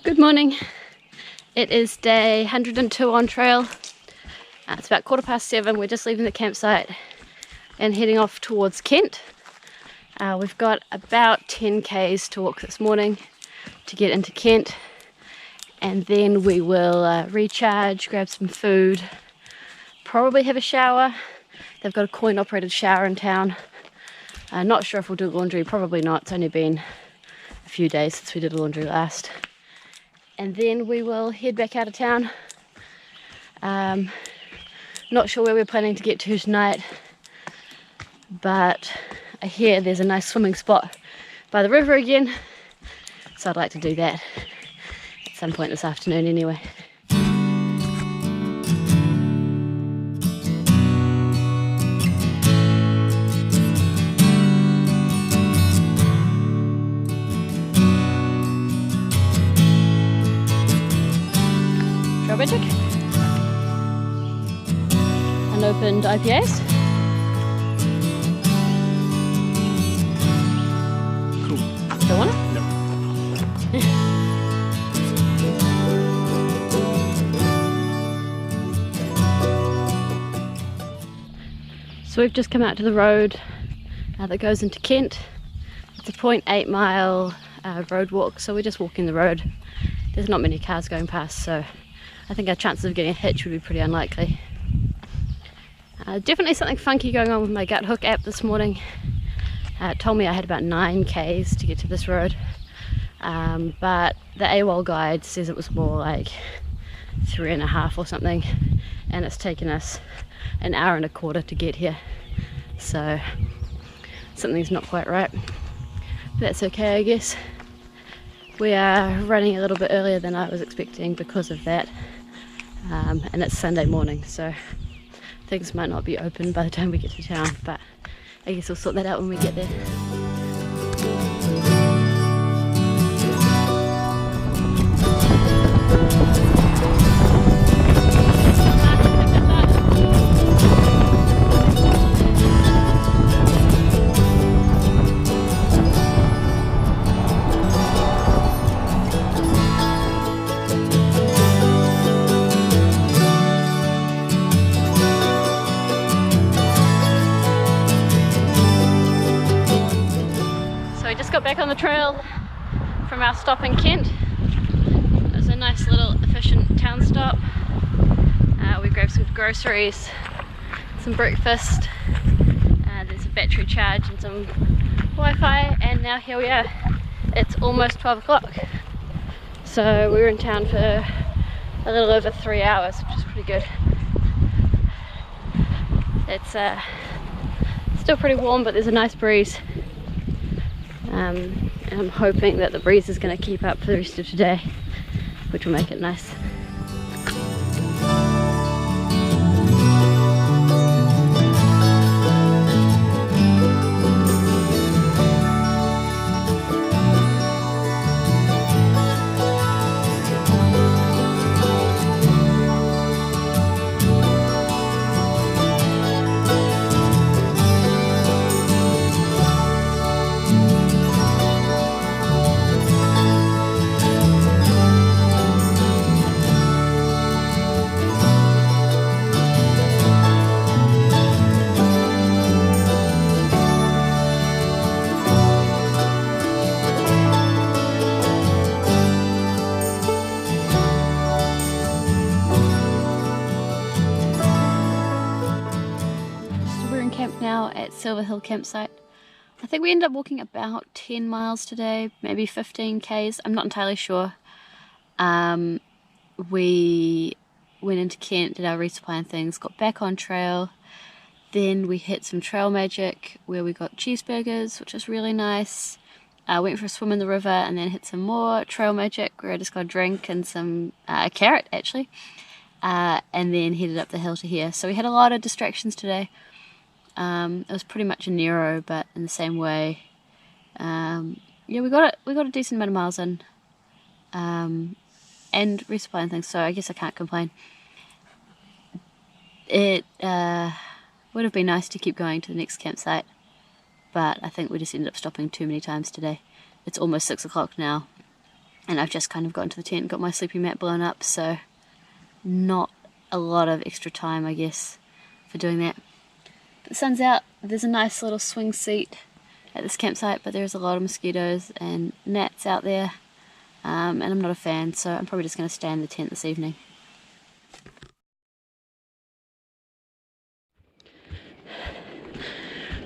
Good morning. It is day 102 on trail. It's about 7:15. We're just leaving the campsite and heading off towards Kent. We've got about 10 k's to walk this morning to get into Kent, and then we will recharge, grab some food, probably have a shower. They've got a coin operated shower in town. Not sure if we'll do laundry, probably not. It's only been a few days since we did laundry last. And then we will head back out of town. Not sure where we're planning to get to tonight, but I hear there's a nice swimming spot by the river again, so I'd like to do that at some point this afternoon anyway. Magic. Unopened IPAs. Cool. Don't want it? No. So we've just come out to the road that goes into Kent. It's a 0.8 mile road walk, so we're just walking the road. There's not many cars going past, so I think our chances of getting a hitch would be pretty unlikely. Definitely something funky going on with my gut hook app this morning. It told me I had about 9 k's to get to this road, but the AWOL guide says it was more like 3.5 or something, and it's taken us an hour and a quarter to get here, so something's not quite right. But that's okay, I guess. We are running a little bit earlier than I was expecting because of that. And it's Sunday morning, so things might not be open by the time we get to town, but I guess we'll sort that out when we get there. Got back on the trail from our stop in Kent. It was a nice little efficient town stop. We grabbed some groceries, some breakfast, there's a battery charge and some Wi-Fi, and now here we are. It's almost 12 o'clock. So we were in town for a little over 3 hours, which is pretty good. It's still pretty warm, but there's a nice breeze. And I'm hoping that the breeze is going to keep up for the rest of today, which will make it nice. Now at Silver Hill campsite. I think we ended up walking about 10 miles today, maybe 15 k's, I'm not entirely sure. We went into Kent, did our resupply and things, got back on trail, then we hit some Trail Magic where we got cheeseburgers, which was really nice. Went for a swim in the river and then hit some more Trail Magic where I just got a drink and some carrot actually, and then headed up the hill to here. So we had a lot of distractions today. It was pretty much a Nero, but in the same way. Yeah, we got a decent amount of miles in, and resupplying things, so I guess I can't complain. It would have been nice to keep going to the next campsite, but I think we just ended up stopping too many times today. It's almost 6 o'clock now, and I've just kind of got into the tent, got my sleeping mat blown up, so not a lot of extra time, I guess, for doing that. But the sun's out. There's a nice little swing seat at this campsite, but there's a lot of mosquitoes and gnats out there, and I'm not a fan, so I'm probably just going to stay in the tent this evening.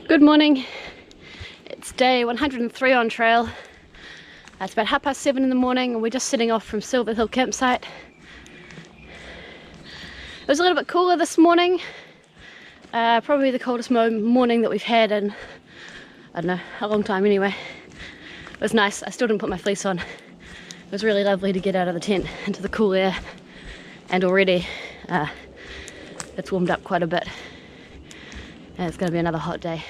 Good morning. It's day 103 on trail. It's about 7:30 in the morning, and we're just setting off from Silver Hill campsite. It was a little bit cooler this morning, probably the coldest morning that we've had in, I don't know, a long time anyway. It was nice. I still didn't put my fleece on. It was really lovely to get out of the tent into the cool air, and already it's warmed up quite a bit, and it's going to be another hot day.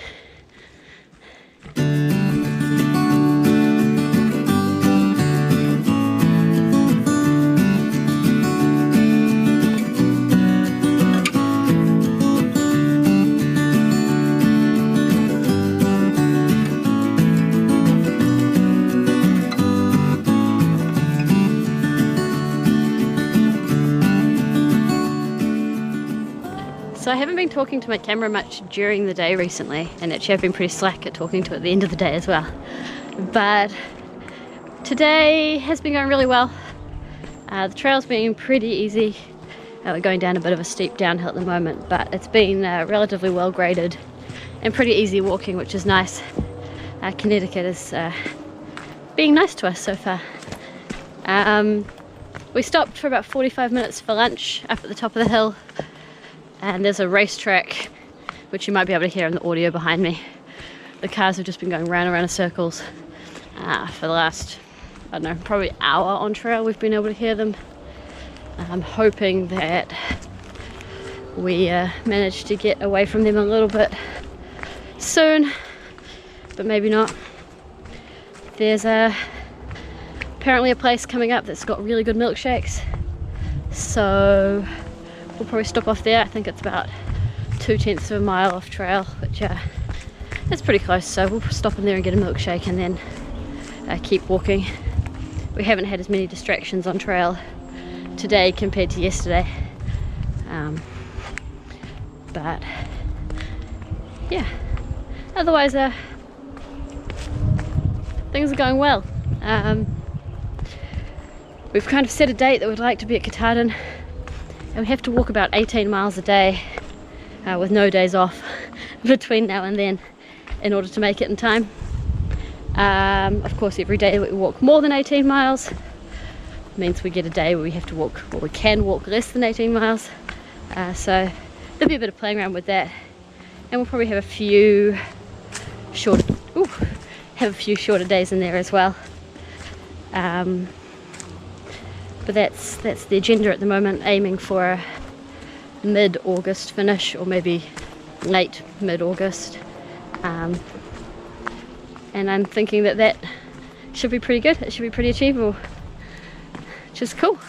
So I haven't been talking to my camera much during the day recently, and actually I've been pretty slack at talking to it at the end of the day as well. But today has been going really well. The trail's been pretty easy. We're going down a bit of a steep downhill at the moment, but it's been relatively well graded and pretty easy walking, which is nice. Connecticut is being nice to us so far. We stopped for about 45 minutes for lunch up at the top of the hill. And there's a racetrack, which you might be able to hear in the audio behind me. The cars have just been going round and round in circles for the last, I don't know, probably hour on trail. We've been able to hear them. I'm hoping that we manage to get away from them a little bit soon, but maybe not. There's apparently a place coming up that's got really good milkshakes, so we'll probably stop off there. I think it's about 2/10 of a mile off trail, which is pretty close, so we'll stop in there and get a milkshake and then keep walking. We haven't had as many distractions on trail today compared to yesterday, but yeah, otherwise things are going well. We've kind of set a date that we'd like to be at Katahdin, and we have to walk about 18 miles a day with no days off between now and then in order to make it in time. Of course, every day that we walk more than 18 miles means we get a day where we have to walk, or we can walk less than 18 miles. So there'll be a bit of playing around with that, and we'll probably have a few shorter days in there as well. But that's the agenda at the moment, aiming for a mid-August finish, or maybe late mid-August. And I'm thinking that should be pretty good. It should be pretty achievable, which is cool.